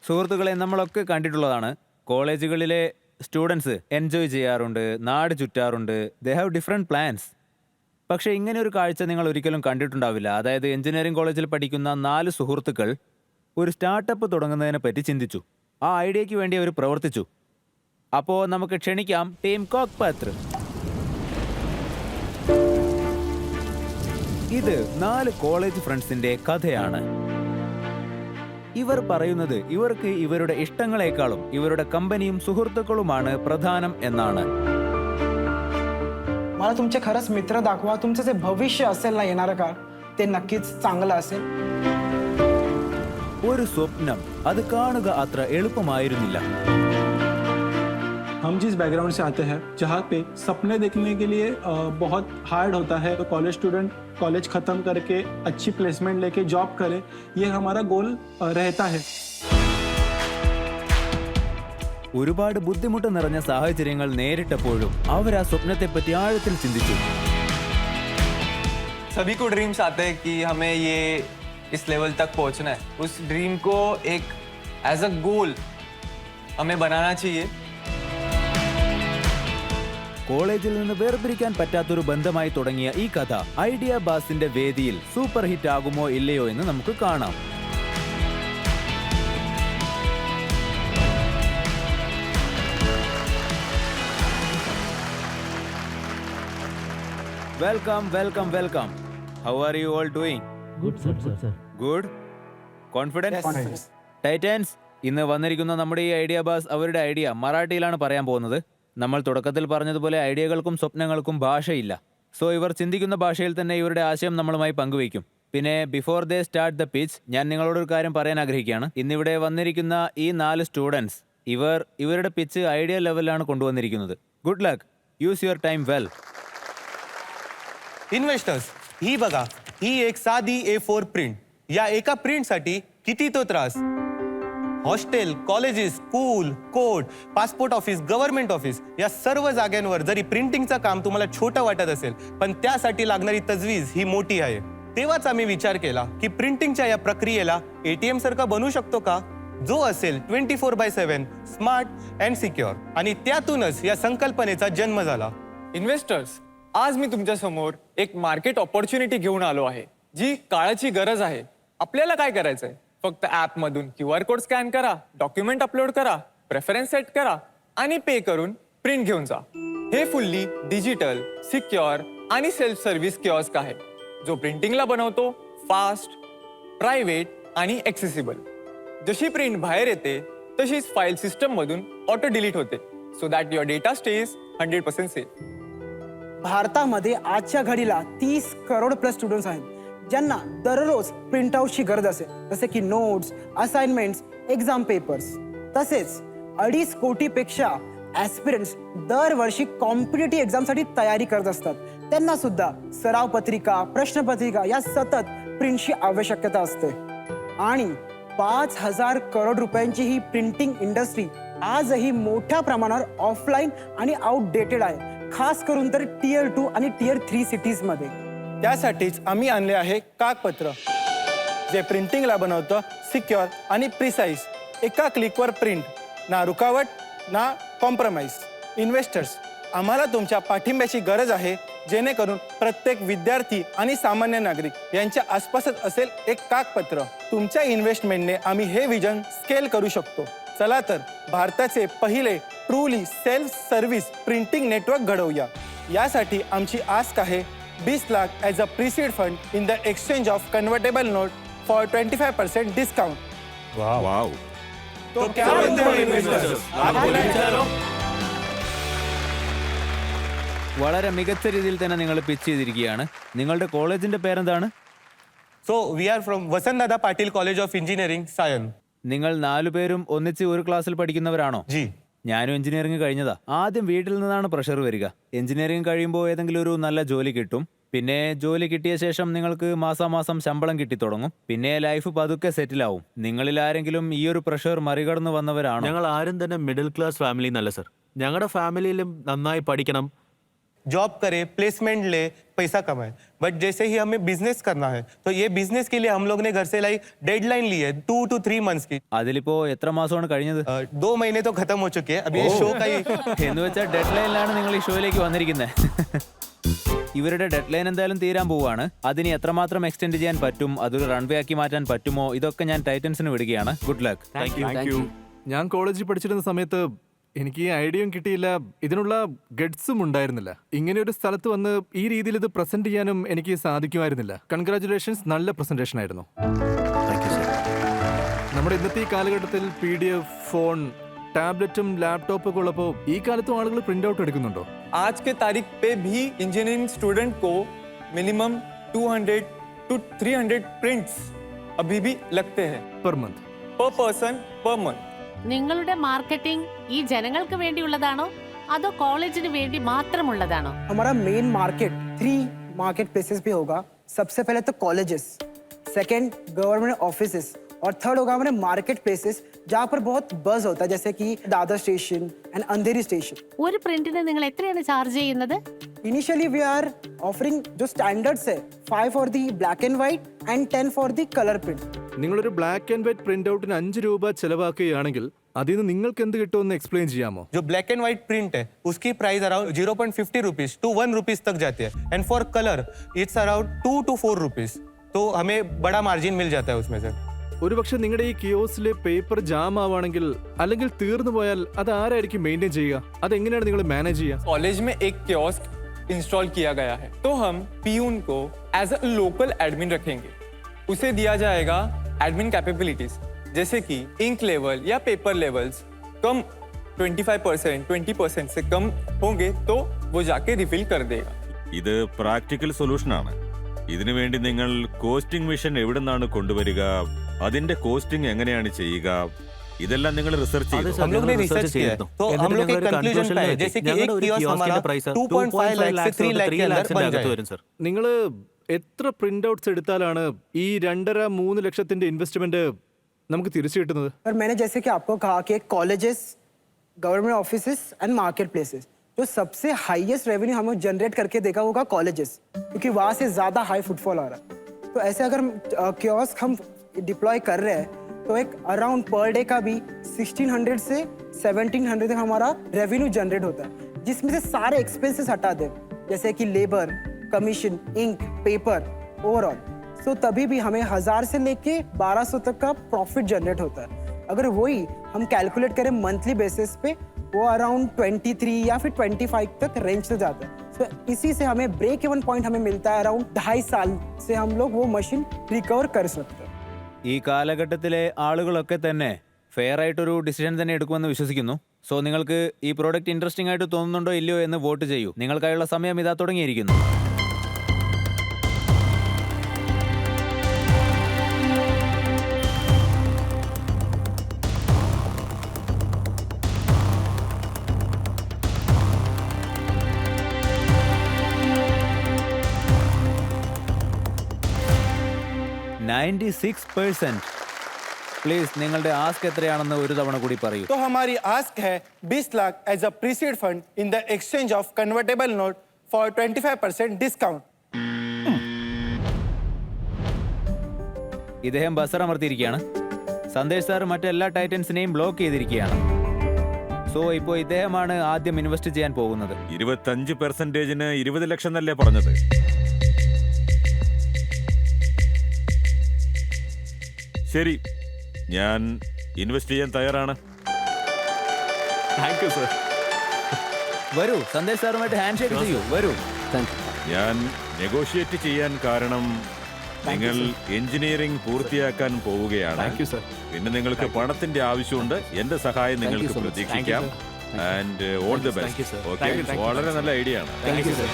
സുഹൃത്തുക്കളെ, നമ്മളൊക്കെ കണ്ടിട്ടുള്ളതാണ്, കോളേജുകളിലെ സ്റ്റുഡൻസ് എൻജോയ് ചെയ്യാറുണ്ട്, നാട് ചുറ്റാറുണ്ട്, ദേ ഹാവ് ഡിഫറെൻറ്റ് പ്ലാൻസ്. പക്ഷേ ഇങ്ങനെ ഒരു കാഴ്ച നിങ്ങൾ ഒരിക്കലും കണ്ടിട്ടുണ്ടാവില്ല. അതായത് എഞ്ചിനീയറിംഗ് കോളേജിൽ പഠിക്കുന്ന 4 സുഹൃത്തുക്കൾ ഒരു സ്റ്റാർട്ടപ്പ് തുടങ്ങുന്നതിനെ പറ്റി ചിന്തിച്ചു. ആ ഐഡിയയ്ക്ക് വേണ്ടി അവർ പ്രവർത്തിച്ചു. അപ്പോൾ നമുക്ക് ക്ഷണിക്കാം ടീം കോക്പത്ര. ഇത് 4 കോളേജ് ഫ്രണ്ട്സിന്റെ കഥയാണ്. ഇവർ പറയുന്നത് ഇവർക്ക് ഇവരുടെ ഇഷ്ടങ്ങളെക്കാളും ഇവരുടെ കമ്പനിയും സുഹൃത്തുക്കളുമാണ് പ്രധാനം എന്നാണ്. मला तुमचे खरंच मित्र दाखवा. तुमचं जे भविष्य असेल ना येणारं काळ, ते नक्कीच चांगलं असेल. ഒരു സ്വപ്നം അത് കാണുക അത്ര എളുപ്പമായിരുന്നില്ല. हम जिस बैकग्राउंड से आते हैं, जहाँ पे सपने देखने के लिए बहुत हार्ड होता है, तो कॉलेज स्टूडेंट कॉलेज खत्म करके अच्छी प्लेसमेंट लेके जॉब करे, ये हमारा गोल रहता है. ഒരുപാട് ബുദ്ധിമുട്ട് നിറഞ്ഞ സാഹചര്യങ്ങൾ നേരിട്ടപ്പോഴും അവർ ആ സ്വപ്നത്തെപ്പറ്റി ആഴത്തിൽ ചിന്തിച്ചു. सभी को ड्रीम्स आते हैं कि हमें ये इस लेवल तक पहुंचना है. उस ड्रीम को एक एज अ गोल हमें बनाना चाहिए. കോളേജിൽ നിന്ന് വേർപിരിക്കാൻ പറ്റാത്തൊരു ബന്ധമായി തുടങ്ങിയ ഈ കഥ ഐഡിയ ബാസിന്റെ വേദിയിൽ സൂപ്പർ ഹിറ്റ് ആകുമോ ഇല്ലയോ എന്ന് നമുക്ക് കാണാം. Welcome welcome welcome. How are you all doing? Good. Confidence? Titans, ഇന്ന് വന്നിരിക്കുന്ന നമ്മുടെ ഈ ഐഡിയ ബാസ് അവരുടെ ഐഡിയ മറാഠിയിലാണ് പറയാൻ പോകുന്നത്. നമ്മൾ തുടക്കത്തിൽ പറഞ്ഞതുപോലെ ഐഡിയകൾക്കും സ്വപ്നങ്ങൾക്കും ഭാഷയില്ല. സോ ഇവർ ചിന്തിക്കുന്ന ഭാഷയിൽ തന്നെ ഇവരുടെ ആശയം നമ്മളുമായി പങ്കുവയ്ക്കും. പിന്നെ before they start the pitch, ഞാൻ നിങ്ങളോടൊരു കാര്യം പറയാൻ ആഗ്രഹിക്കുകയാണ്. ഇന്നിവിടെ വന്നിരിക്കുന്ന ഈ 4 സ്റ്റുഡൻസ് ഇവരുടെ പിച്ച് ഐഡിയ ലെവലിലാണ് കൊണ്ടുവന്നിരിക്കുന്നത്. Good luck. Use your time well. Investors, ही बघा, ही एक साधी A4 प्रिंट. या एका प्रिंटसाठी किती तो त्रास. Hostel, colleges, school, court, passport office, government office या सर्व जागांवर जरी प्रिंटिंगचं काम तुम्हाला छोटं वाटत असेल, पण त्यासाठी लागणारी तजवीज ही मोठी आहे. तेव्हाच आम्ही विचार केला की प्रिंटिंगच्या या प्रक्रियेला ATM सारखा बनवू शकतो का, जो असेल 24/7 स्मार्ट अँड सिक्युअर. आणि त्यातूनच या संकल्पनेचा जन्म झाला. इन्व्हेस्टर्स, आज मी तुमच्या समोर एक मार्केट ऑपॉर्च्युनिटी घेऊन आलो आहे, जी काळाची गरज आहे. आपल्याला काय करायचंय? फक्त ॲपमधून QR कोड स्कॅन करा, डॉक्युमेंट अपलोड करा, प्रेफरन्स सेट करा आणि पे करून प्रिंट घेऊन जा. हे फुल्ली डिजिटल, सिक्युअर आणि सेल्फ सर्व्हिस किऑस्क आहे, जो प्रिंटिंगला बनवतो फास्ट, प्रायव्हेट आणि ॲक्सेसिबल. जशी प्रिंट बाहेर येते तशीच फाईल सिस्टममधून ऑटो डिलीट होते, so that your data stage 100% safe. भारतामध्ये आजच्या घडीला 30 करोड प्लस स्टुडंट्स आहेत, ज्यांना दररोज प्रिंटआउटची गरज असेल, जसे की नोट्स, असाइनमेंट्स, एक्झाम पेपर्स. तसेच 2.5 कोटीपेक्षा ॲस्पिरंट्स दरवर्षी कॉम्पिटिटिव्ह एक्झामसाठी तयारी करत असतात. त्यांना सुद्धा सराव पत्रिका, प्रश्नपत्रिका या सतत प्रिंटची आवश्यकता असते. आणि 5,000 करोड रुपयांची ही प्रिंटिंग इंडस्ट्री आजही मोठ्या प्रमाणावर ऑफलाईन आणि आउटडेटेड आहे, खास करून तर Tier 2 आणि Tier 3 सिटीजमध्ये. त्यासाठीच आम्ही आणले आहे कागपत्र, जे प्रिंटिंगला बनवतं सिक्युअर आणि प्रिसाईज. एका क्लिकवर प्रिंट, ना रुकावट ना कॉम्प्रोमाइज. इन्व्हेस्टर्स, आम्हाला तुमच्या पाठिंब्याची गरज आहे, जेणेकरून प्रत्येक विद्यार्थी आणि सामान्य नागरिक यांच्या आसपासच असेल एक कागपत्र. तुमच्या इन्व्हेस्टमेंटने आम्ही हे विजन स्केल करू शकतो. चला तर भारताचे पहिले truly self service printing network घडवूया. यासाठी आमची आस्क आहे 20 lakh as a preseed fund in the exchange of convertible note for 25% discount. Wow. तो क्या बनते हो इन्वेस्टर्स? വളരെ മികച്ച രീതിയിൽ തന്നെ നിങ്ങൾ പിച്ച് ചെയ്തിരിക്കുകയാണ്. നിങ്ങളുടെ കോളേജിന്റെ പേരെന്താണ്? So we are from Vasantdada Patil college of engineering Sion. നിങ്ങൾ 4 പേരും ഒന്നിച്ച് ഒരു ക്ലാസ്സിൽ പഠിക്കുന്നവരാണോ? जी. ഞാനും എഞ്ചിനീയറിംഗ് കഴിഞ്ഞതാ. ആദ്യം വീട്ടിൽ നിന്നാണ് പ്രഷർ വരിക. എഞ്ചിനീയറിംഗ് കഴിയുമ്പോൾ ഏതെങ്കിലും ഒരു നല്ല ജോലി കിട്ടും. പിന്നെ ജോലി കിട്ടിയ ശേഷം നിങ്ങൾക്ക് മാസാമാസം ശമ്പളം കിട്ടി തുടങ്ങും. പിന്നെ ലൈഫ് പതുക്കെ സെറ്റിൽ ആവും. നിങ്ങളിൽ ആരെങ്കിലും ഈ ഒരു പ്രഷർ മറികടന്ന് വന്നവരാണോ? ഞങ്ങൾ ആരും തന്നെ മിഡിൽ ക്ലാസ് ഫാമിലി എന്നല്ല സർ. ഞങ്ങളുടെ ഫാമിലിയിലും നന്നായി പഠിക്കണം, जॉब करे, प्लेसमेंट ले, पैसा कमाए। बट जैसे ही हमें बिजनेस करना है तो ये बिजनेस के लिए हम लोग ने घर से लाई डेडलाइन ली है 2 to 3 months की। അതിലിപ്പോ എത്ര മാസമാണ് കഴിഞ്ഞത്? 2 महीने तो खत्म हो चुके हैं, अभी ये शो का ही എന്ന് വെച്ചാൽ ഡെഡ് ലൈനിലാണ് നിങ്ങൾ ഈ ഷോയിലേക്ക് വന്നിരിക്കുന്നത്. ഇവരുടെ ഡെഡ് ലൈൻ എന്തായാലും തീരാൻ പോവാണ്. അതിന് എത്രമാത്രം എക്സ്റ്റെൻഡ് ചെയ്യാൻ പറ്റും, അതൊരു റൺവേ ആക്കി മാറ്റാൻ പറ്റുമോ, ഇതൊക്കെ ഞാൻ ടൈറ്റൻസിന് വിടുകയാണ്. Good luck. Thank you. ഞാൻ കോളേജിൽ പഠിച്ചിരുന്ന സമയത്ത് എനിക്ക് ഈ ഐഡിയയും കിട്ടിയില്ല, ഇതിനുള്ള ഗഡ്സും ഉണ്ടായിരുന്നില്ല. ഇങ്ങനെ ഒരു സ്ഥലത്ത് വന്ന് ഈ രീതിയിൽ ഇത് പ്രസന്റ് ചെയ്യാനും എനിക്ക് സാധിക്കുമായിരുന്നില്ല. കൺഗ്രാറ്റുലേഷൻസ്, നല്ല പ്രസന്റേഷൻ ആയിരുന്നു. നമ്മുടെ ഇന്നത്തെ ഈ കാലഘട്ടത്തിൽ PDF, ഫോൺ, ടാബ്ലറ്റും ലാപ്ടോപ്പും ഒക്കെ ഉള്ളപ്പോൾ ഈ കാലത്തും ആളുകൾ പ്രിന്റ് ഔട്ട് എടുക്കുന്നുണ്ടോ? आज के तारीख पे भी इंजीनियरिंग स्टूडेंट को मिनिमम 200 to 300 प्रिंट्स अभी भी लगते हैं പെർ മന്ത്? पर पर्सन पर मंथ। നിങ്ങളുടെ മാർക്കറ്റിംഗ് ഈ ജനങ്ങൾക്ക് വേണ്ടിയുള്ളതാണോ അതോ കോളേജിന് വേണ്ടി മാത്രമുള്ളതാണോ? हमारा मेन मार्केट 3 मार्केट प्लेसेस पे होगा. सबसे पहले तो कॉलेजेस, सेकंड गवर्नमेंट ऑफिसेस और थर्ड होगा हमारे मार्केट प्लेसेस जहाँ पर बहुत बज होता है, जैसे कि Dadar station and Andheri station. ഒരു പ്രിന്റിന് നിങ്ങൾ എത്രയാണ് ചാർജ് ചെയ്യുന്നത്? इनिशियली वी आर ऑफरिंग जो स्टैंडर्ड्स है 5 for the black and white and 10 for the colour print. നിങ്ങളൊരു ബ്ലാക്ക് ആൻഡ് വൈറ്റ് പ്രിന്റ് ഔട്ടിന് 5 രൂപ ചെലവാക്കുകയാണെങ്കിൽ അതിൽ നിന്ന് നിങ്ങൾക്ക് എന്ത് കിട്ടുമെന്ന് എക്സ്പ്ലെയിൻ ചെയ്യാമോ? जो ब्लैक एंड व्हाइट प्रिंट है उसकी price around 0.50 rupees to 1 rupees तक जाती है, and for colour it's around 2 to 4 rupees, तो हमें बड़ा मार्जिन मिल जाता है उसमें से। ഒരുപക്ഷെ നിങ്ങളുടെ ഈ കിയോസിലെ പേപ്പർ ജാം ആവുകയാണെങ്കിൽ അല്ലെങ്കിൽ തീർന്നു പോയാൽ അത് ആരായിരിക്കും മെയിൻറ്റെയിൻ ചെയ്യുക? അതെങ്ങനെയാണ് നിങ്ങൾ മാനേജ് ചെയ്യുക? कॉलेज में एक कियोस्क इंस्टॉल किया गया है, तो हम पीयून को एज अ लोकल एडमिन रखेंगे. उसे दिया जाएगा एडमिन कैपेबिलिटीज, जैसे कि इंक लेवल या पेपर लेवल्स कम 25%, 20% से कम होंगे तो वो जाके रिफिल कर देगा. ഇത് പ്രാക്ടിക്കൽ സൊല്യൂഷനാണ്. ഇതിനു വേണ്ടി നിങ്ങൾ കോസ്റ്റിംഗ് മിഷൻ എവിടെ നിന്നാണ് കൊണ്ടുവരിക, അതിന്റെ കോസ്റ്റിംഗ് എങ്ങനെയാണ് ചെയ്യുക, ഇതെല്ലാം നിങ്ങൾ റിസർച്ച് ചെയ്തു. हम लोग ने रिसर्च किया है, तो हम लोग एक कंक्लूजन पे है, जैसे कि एक कियोस्क हमारा 2.5 लाख से 3 लाख के अंदर बन जाएगा. നിങ്ങൾ എത്ര പ്രിന്റ് ഔട്ട്സ് എടുത്താലാണ് ഈ 2.5-3 ലക്ഷത്തിന്റെ ഇൻവെസ്റ്റ്മെന്റ് നമുക്ക് തിരിച്ചു കിട്ടുന്നത്? पर मैंने जैसे कि आपको कहा कि colleges, government offices and market places, जो सबसे हाईएस्ट रेवेन्यू हमें जनरेट करके देगा होगा कॉलेजेस, क्योंकि वहाँ से ज़्यादा हाई फुटफॉल आ रहा है. तो ऐसे अगर कियोस्क हम डिप्लॉय कर रहे हैं तो एक अराउंड पर डे का भी 1600 से 1700 तक हमारा रेवेन्यू जनरेट होता है, जिसमें से सारे एक्सपेंसेस हटा दें, जैसे कि labour, commission, ink, paper, overall. So तभी भी हमें 1000 से लेके 1200 तक का प्रॉफिट जनरेट होता है. अगर वही हम कैलकुलेट करें मंथली बेसिस पे, वो अराउंड 23 या फिर 25 तक रेंज से जाता है. सो इसी से हमें ब्रेक इवन पॉइंट हमें मिलता है अराउंड 2.5 साल से हम लोग वो मशीन रिकवर कर सकते हैं. ഈ കാലഘട്ടത്തിലെ ആളുകളൊക്കെ തന്നെ ഫെയർ ആയിട്ടൊരു ഡിസിഷൻ തന്നെ എടുക്കുമെന്ന് വിശ്വസിക്കുന്നു. സോ നിങ്ങൾക്ക് ഈ പ്രോഡക്റ്റ് ഇൻട്രസ്റ്റിംഗ് ആയിട്ട് തോന്നുന്നുണ്ടോ ഇല്ലയോ എന്ന് വോട്ട് ചെയ്യൂ. നിങ്ങൾക്കായുള്ള സമയം ഇതാ തുടങ്ങിയിരിക്കുന്നു. പ്ലീസ് നിങ്ങളുടെ ആസ്ക് എത്രയാണെന്ന് ഒരു തവണ കൂടി പറയൂ. तो हमारी आस्क है 20 lakh as a preseed fund in the exchange of convertible note for 25% discount. ഇദ്ദേഹം ബസർ അമർത്തിയിരിക്കുകയാണ്. സന്ദേശ് സാർ മറ്റെല്ലാ ടൈറ്റൻസിനെയും ബ്ലോക്ക് ചെയ്തിരിക്കുകയാണ്. സോ ഇപ്പോൾ ഇദ്ദേഹമാണ് ആദ്യം ഇൻവെസ്റ്റ് ചെയ്യാൻ പോകുന്നത്. 25%-ന് 20 ലക്ഷം എന്നല്ലേ പറഞ്ഞത്? ശരി, ഞാൻ ഇൻവെസ്റ്റ് ചെയ്യാൻ തയ്യാറാണ്. Thank you sir. വരൂ, സന്ദേശ് സാറുമായിട്ട് ഹാൻഡ് ഷേക്ക് ചെയ്യൂ. വരൂ. ഞാൻ നെഗോഷിയേറ്റ് ചെയ്യാൻ കാരണം നിങ്ങൾ എഞ്ചിനീയറിംഗ് പൂർത്തിയാക്കാൻ പോവുകയാണ്. Thank you sir. പിന്നെ നിങ്ങൾക്ക് പണത്തിന്റെ ആവശ്യമുണ്ട്. എന്റെ സഹായം നിങ്ങൾക്ക് പ്രതീക്ഷിക്കാം. And all the best. Okay, വളരെ നല്ല ഐഡിയ ആണ്. Thank you sir.